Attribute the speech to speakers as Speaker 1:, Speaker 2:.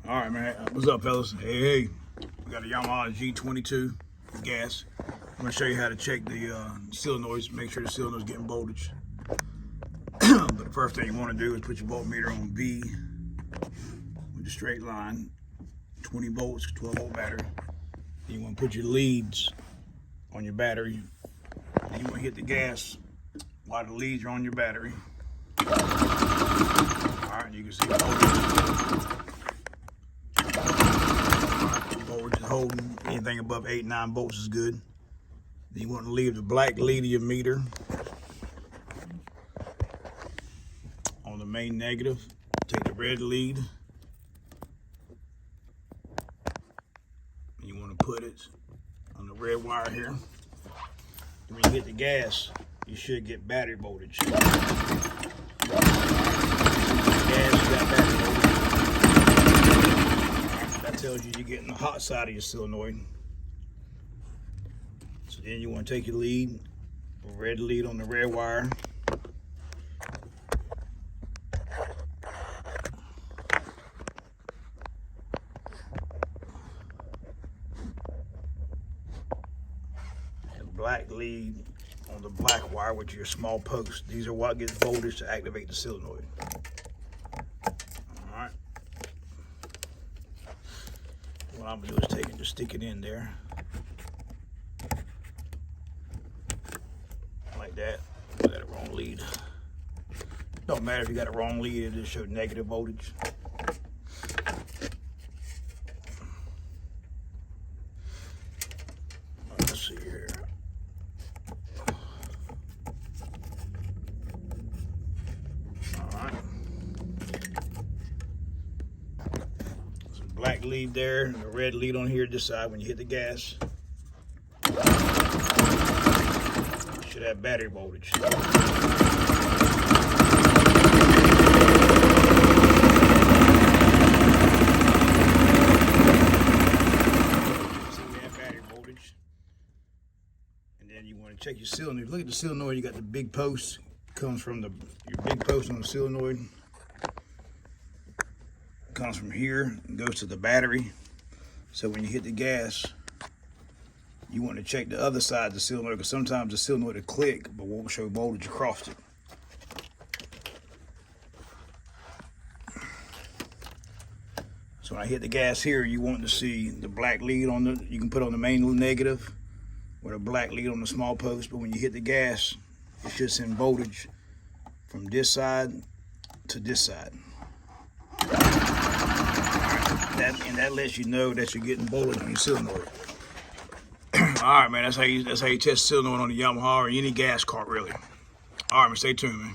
Speaker 1: All right, man. What's up, fellas? Hey. We got a Yamaha G22 gas. I'm gonna show you how to check the solenoids, make sure the solenoid's getting voltage. But the first thing you want to do is put your voltmeter on V with a straight line, 20 volts, 12-volt battery. Then you want to put your leads on your battery. Then you want to hit the gas while the leads are on your battery. All right, you can see the voltage is holding. Anything above 8-9 volts is good. Then you want to leave the black lead of your meter on the main negative. Take the red lead. And you want to put it on the red wire here. When you hit the gas, you should get battery voltage. Gas, you got battery voltage. That tells you you're getting the hot side of your solenoid. So then you want to take your lead, red lead on the red wire. And black lead on the black wire, which are your small posts. These are what gets voltage to activate the solenoid. All right. What I'm gonna do is take it, just stick it in there. Like that. I got a wrong lead. Don't matter if you got a wrong lead, it just shows negative voltage. Let's see here. Black lead there, the red lead on here this side. When you hit the gas, you should have battery voltage. See we have battery voltage. And then you want to check your solenoid. Look at the solenoid. You got the big post. Comes from your big post on the solenoid. Comes from here and goes to the battery. So when you hit the gas, you want to check the other side of the solenoid, because sometimes the solenoid will click but won't show voltage across it. So when I hit the gas here, you want to see the black lead on the, you can put on the main negative with a black lead on the small post, but when you hit the gas, it should send voltage from this side to this side. That lets you know that you're getting voltage on your solenoid. All right, man. That's how you test solenoid on the Yamaha or any gas cart, really. All right, man. Stay tuned, man.